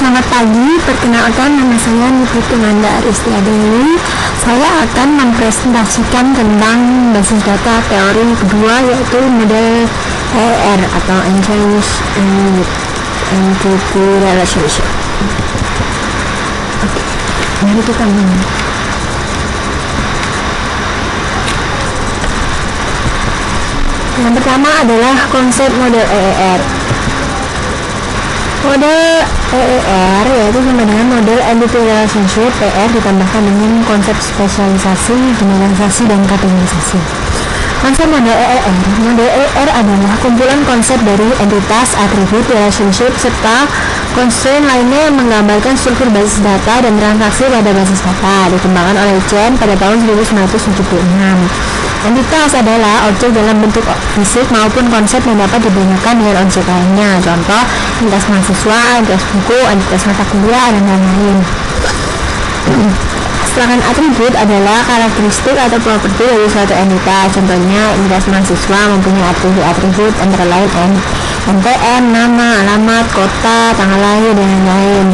Selamat pagi, perkenalkan nama saya Niputu Nanda Aristiadewi. Saya akan mempresentasikan tentang basis data teori kedua, yaitu model ER atau Entity Relationship. Oke, mari kita mulai. Yang pertama adalah konsep model EER. Model EER yaitu sama dengan model Entity Relationship PR ditambahkan dengan konsep spesialisasi, generalisasi, dan kategorisasi. Konsep model EER adalah kumpulan konsep dari entitas, atribut, relationship, serta constraint lainnya yang menggambarkan struktur basis data dan transaksi pada basis data, dikembangkan oleh Chen pada tahun 1976. Entitas adalah objek dalam bentuk fisik maupun konsep yang dapat dibedakan dengan objek lainnya. Contoh, entitas mahasiswa, entitas buku, entitas mata kuliah, dan lain-lain. Sedangkan atribut adalah karakteristik atau properti dari suatu entitas. Contohnya, entitas mahasiswa mempunyai atribut-atribut antara lain NPM, nama, alamat, kota, tanggal lahir, dan lain-lain.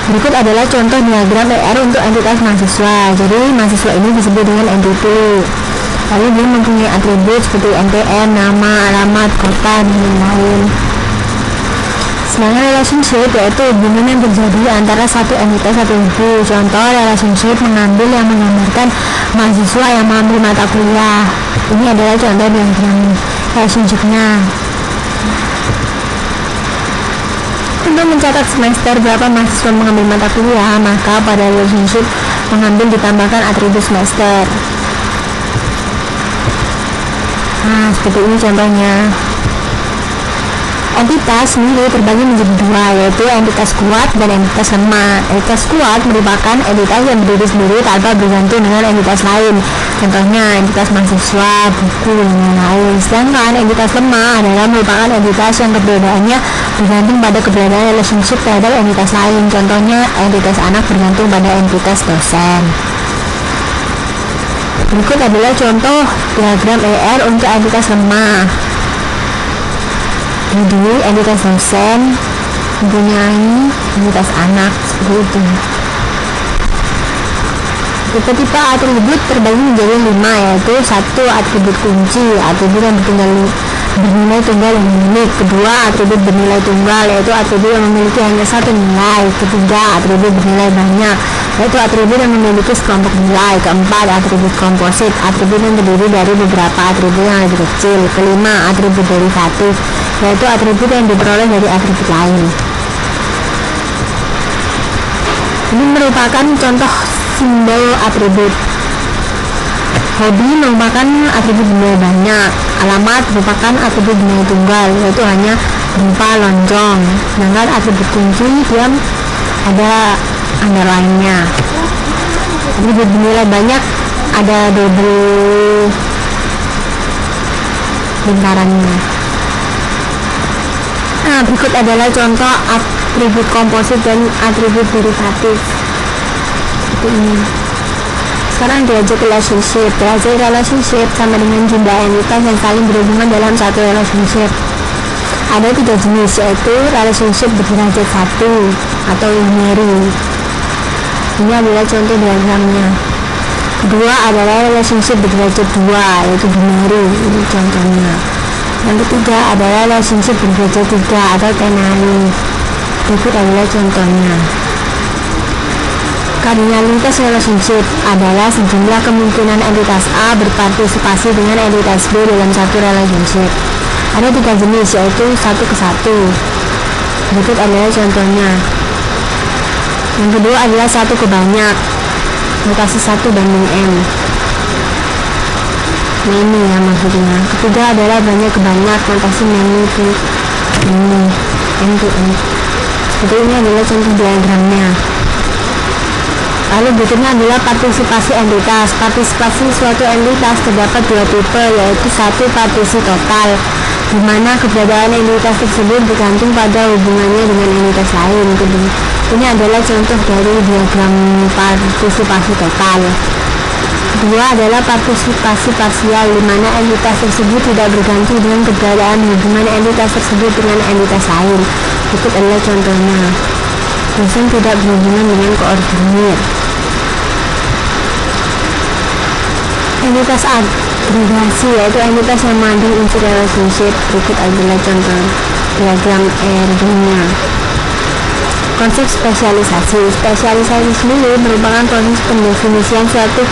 Berikut adalah contoh diagram ER untuk entitas mahasiswa. Jadi mahasiswa ini disebut dengan entity. Lalu dia mempunyai atribut seperti NPM, nama, alamat, kota, dan lain-lain. Sedangkan relationship yaitu hubungan yang terjadi antara satu entitas satu ibu. Contoh relationship mengambil yang menggambarkan mahasiswa yang mengambil mata kuliah. Ini adalah contoh diagram relationship-nya. Untuk mencatat semester berapa mahasiswa mengambil mata kuliah, maka pada relationship mengambil ditambahkan atribut semester. Nah, seperti ini contohnya. Entitas sendiri terbagi menjadi dua, yaitu entitas kuat dan entitas lemah. Entitas kuat merupakan entitas yang berdiri sendiri tanpa bergantung dengan entitas lain. Contohnya entitas mahasiswa, buku, dan lain-lain. Sedangkan entitas lemah adalah merupakan entitas yang keberadaannya bergantung pada keberadaan relationship terhadap entitas lain. Contohnya entitas anak bergantung pada entitas dosen. Berikut adalah contoh diagram ER untuk entitas lemah. Jadi entitas dosen mempunyai entitas anak seperti itu. Tipe-tipe atribut terbagi menjadi 5, yaitu 1. Atribut kunci, atribut yang bernilai tunggal yang unik. 2. Atribut bernilai tunggal, yaitu atribut yang memiliki hanya satu nilai. 3. Atribut bernilai banyak, yaitu atribut yang memiliki sekelompok nilai. 4. Atribut komposit, atribut yang terdiri dari beberapa atribut yang lebih kecil. 5. Atribut derivatif, yaitu atribut yang diperoleh dari atribut lain. Ini merupakan contoh simbol atribut. Hobi merupakan atribut bernilai banyak. Alamat merupakan atribut bernilai tunggal, yaitu hanya berupa lonjong. Sedangkan atribut kunci dia ada underline-nya. Atribut bernilai banyak ada double lingkarannya. Nah, berikut adalah contoh atribut komposit dan atribut derivatif. Seperti ini. Sekarang diajak relationship. Diajak relationship sama dengan jumlah entitas yang saling berhubungan dalam satu relationship. Ada 3 jenis, yaitu relationship berderajat 1 atau unary. Ini adalah contoh diagramnya. Kedua adalah relationship berderajat 2, yaitu binary. Ini contohnya. Yang ketiga adalah relationship berderajat 3 atau ternary. Berikut adalah contohnya. Kardinalitas relationship adalah sejumlah kemungkinan entitas A berpartisipasi dengan entitas B dalam satu relationship. Ada 3 jenis, yaitu 1 ke 1. Berikut adalah contohnya. Yang kedua adalah 1 ke banyak, notasi 1 banding M. Many ya maksudnya. Ketiga adalah banyak ke banyak, notasi many to many, M to M. Seperti ini adalah contoh diagramnya. Lalu berikutnya adalah partisipasi entitas. Partisipasi suatu entitas terdapat 2 tipe, yaitu 1 partisi total, di mana keberadaan entitas tersebut bergantung pada hubungannya dengan entitas lain. Ini adalah contoh dari diagram partisipasi total. Kedua adalah partisipasi parsial, di mana entitas tersebut tidak bergantung dengan keberadaan hubungan entitas tersebut dengan entitas lain. Berikut adalah contohnya. Dosen tidak berhubungan dengan koordinir. Entitas agregasi yaitu entitas yang mengandung unsur relationship. Berikut adalah contoh diagram R-nya. Konsep spesialisasi. Spesialisasi sendiri merupakan proses pendefinisian suatu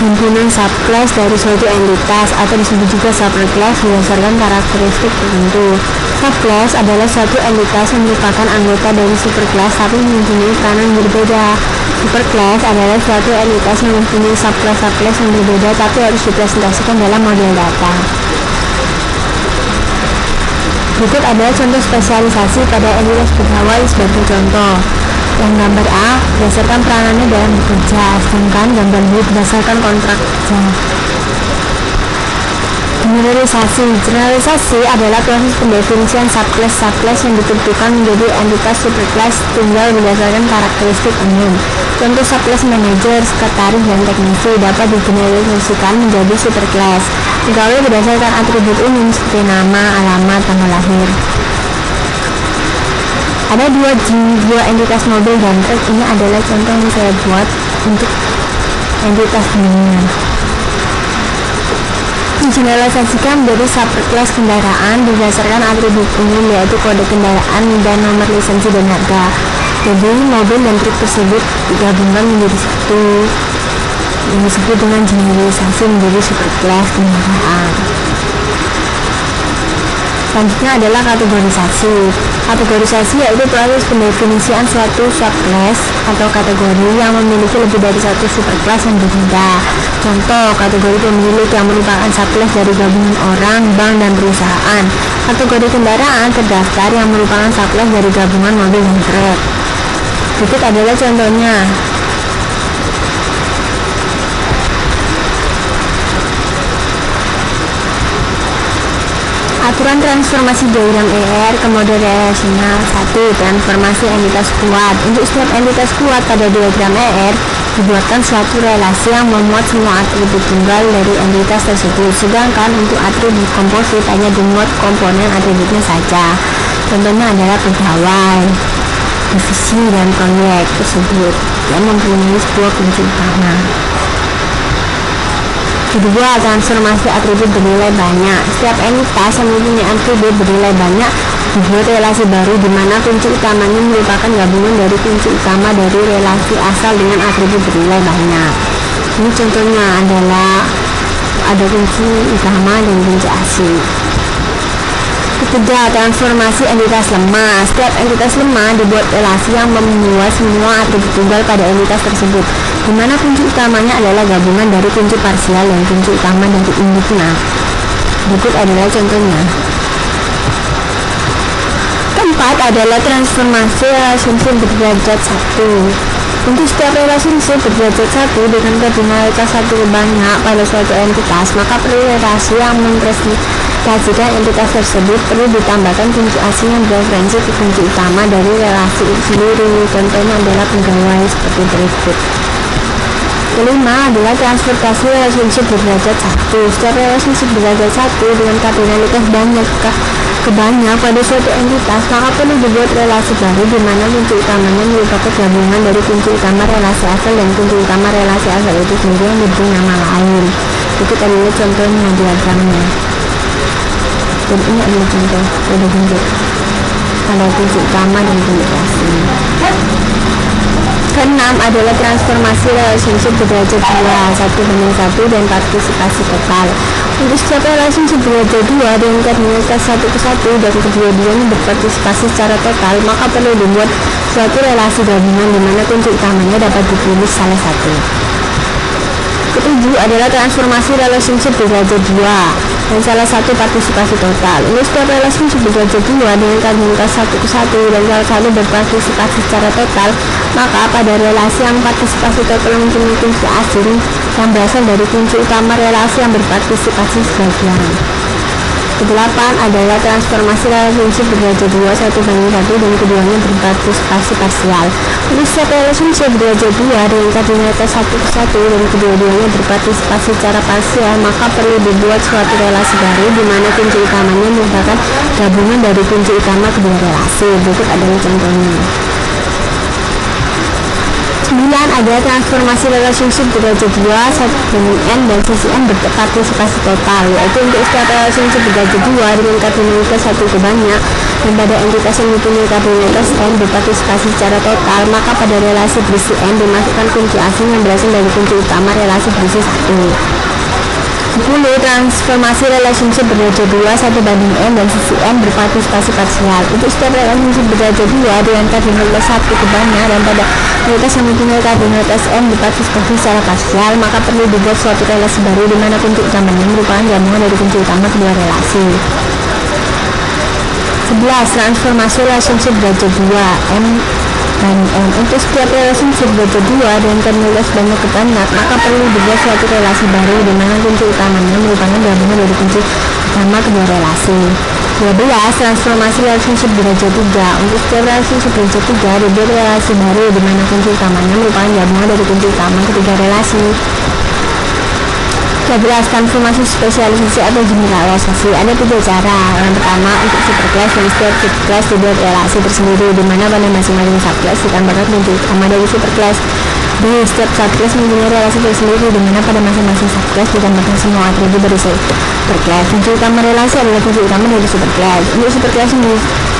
himpunan subclass dari suatu entitas atau disebut juga superclass berdasarkan karakteristik tertentu. Subclass adalah suatu entitas yang merupakan anggota dari superclass tapi mempunyai peranan berbeda. Superclass adalah suatu entitas yang mempunyai subclass yang berbeda tapi harus dipresentasikan dalam model data. Berikut adalah contoh spesialisasi pada entitas pegawai sebagai contoh. Yang gambar A berdasarkan peranannya dalam bekerja, sedangkan gambar B berdasarkan kontrak kerja. Generalisasi adalah proses pendefinisian subclass yang ditentukan menjadi entitas superclass tunggal berdasarkan karakteristik umum. Contoh subclass manajer, sekretaris, dan teknisi dapat digeneralisasikan menjadi superclass. Pegawai berdasarkan atribut umum seperti nama, alamat, tanggal lahir. Ada dua entitas mobil dan truk. Ini adalah contoh yang saya buat untuk entitas dunia. Digeneralisasikan menjadi subclass kendaraan berdasarkan atribut umum yaitu kode kendaraan dan nomor lisensi dan harga. Jadi mobil dan truk tersebut digabungkan menjadi satu yang disebut dengan generalisasi menjadi superclass kendaraan. Selanjutnya adalah kategorisasi. Kategorisasi yaitu proses pendefinisian suatu subclass atau kategori yang memiliki lebih dari satu superclass yang berbeda. Contoh, kategori pemilik yang merupakan subclass dari gabungan orang, bank, dan perusahaan. Kategori kendaraan terdaftar yang merupakan subclass dari gabungan mobil dan truk. Berikut adalah contohnya. Aturan transformasi diagram ER ke model relasional. 1. Transformasi entitas kuat. Untuk setiap entitas kuat pada diagram ER dibuatkan suatu relasi yang memuat semua atribut tunggal dari entitas tersebut, sedangkan untuk atribut komposit hanya dimuat komponen atributnya saja. Contohnya adalah pegawai, divisi, dan proyek tersebut yang mempunyai sebuah kunci utama. Kedua, transformasi atribut bernilai banyak. Setiap entitas yang mempunyai atribut bernilai banyak dibuat relasi baru di mana kunci utamanya merupakan gabungan dari kunci utama dari relasi asal dengan atribut bernilai banyak. Ini contohnya adalah ada kunci utama dan kunci asing. Ketiga, transformasi entitas lemah. Setiap entitas lemah dibuat relasi yang membuat semua atribut tunggal pada entitas tersebut, di mana kunci utamanya adalah gabungan dari kunci parsial dan kunci utama dari induknya. Berikut adalah contohnya. Keempat adalah transformasi relationship berderajat 1. Untuk setiap relationship berderajat 1 dengan kardinalitas 1 banyak pada suatu entitas, maka perlu relasi yang mempresentasikan entitas tersebut perlu ditambahkan kunci asing yang bereferensi ke kunci utama dari relasi itu sendiri. Contohnya adalah pegawai seperti berikut. Kelima adalah transportasi relationship berderajat 1. Setiap relationship berderajat 1 dengan kardinalitas banyak pada suatu entitas, maka perlu dibuat relasi baru di mana kunci utamanya merupakan gabungan dari kunci utama relasi asal dan kunci utama relasi asal itu sendiri yang diberi nama lain. Berikut adalah contohnya diagramnya. Dan ini adalah contoh pada bentuk pada kunci utama dan kunci asing. Keenam adalah transformasi relationship berderajat 2, 1:1 dan partisipasi total. Untuk setiap relationship berderajat 2 dengan kardinalitas 1:1 dan kedua-duanya berpartisipasi secara total, maka perlu dibuat suatu relasi gabungan di mana kunci utamanya dapat dipilih salah satu. Ketujuh adalah transformasi relationship berderajat 2 dan salah satu partisipasi total. Untuk setiap relationship berderajat 2 dengan kardinalitas 1:1 dan salah satu berpartisipasi secara total, maka pada relasi yang partisipasi total mempunyai kunci asing yang berasal dari kunci utama relasi yang berpartisipasi sebagian. Kedelapan adalah transformasi relationship berderajat 2 1:1 dan keduanya berpartisipasi parsial. Untuk setiap relationship berderajat 2 dengan kardinalitas 1:1 dan kedua-duanya berpartisipasi secara parsial, maka perlu dibuat suatu relasi baru di mana kunci utamanya merupakan gabungan dari kunci utama kedua relasi. Berikut adalah contohnya. 9 adalah transformasi relationship derajat 2 dengan N dan sisi N berpartisipasi total, yaitu untuk setiap relationship derajat 2 dengan kardinalitas 1 ke banyak dan pada entitas yang mempunyai kardinalitas N berpartisipasi secara total, maka pada relasi berisi N dimasukkan kunci asing yang berasal dari kunci utama relasi berisi 1. 10 transformasi relationship berderajat 2 1:N dan sisi N berpartisipasi parsial. Untuk setiap relationship berderajat 2 dengan kardinalitas 1 ke banyak dan pada entitas yang mempunyai kardinalitas N berpartisipasi secara parsial, maka perlu dibuat suatu relasi baru di mana kunci utamanya merupakan gabungan dari kunci utama kedua relasi. 11 transformasi relationship derajat 2 M dan N. Untuk setiap relationship derajat 2 dengan kardinalitas banyak ke banyak, maka perlu dibuat suatu relasi baru di mana kunci utamanya merupakan gabungan dari kunci utama kedua relasi. 12 transformasi relationship derajat 3. Untuk setiap relationship derajat 3 dibuat relasi baru di mana kunci utamanya merupakan gabungan dari kunci utama ketiga relasi. 13 transformasi spesialisasi atau generalisasi. Ada 3 cara. Yang pertama untuk superclass, dan setiap superclass dibuat relasi tersendiri di mana pada masing-masing subclass ditambahkan kunci utama dari superclass. B. Setiap subclass mempunyai relasi tersendiri di mana pada masing-masing subclass ditambahkan semua atribut dari superclass. Kunci utama relasi adalah kunci utama dari superclass. Untuk superclass ini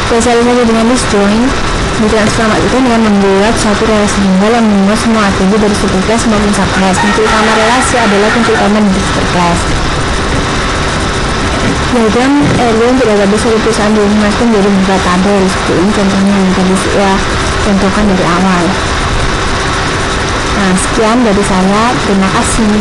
spesialisasi dengan disjoin ditransformasikan dengan membuat suatu relasi tunggal yang membuat semua atribut dari superclass maupun subclass. Kunci utama relasi adalah kunci utama dari superclass. Diagram Erwin tidak dapat bisa dipisahkan dimasukkan menjadi beberapa tabel seperti ini contohnya yang tadi saya contohkan dari awal. Nah, sekian dari saya. Terima kasih.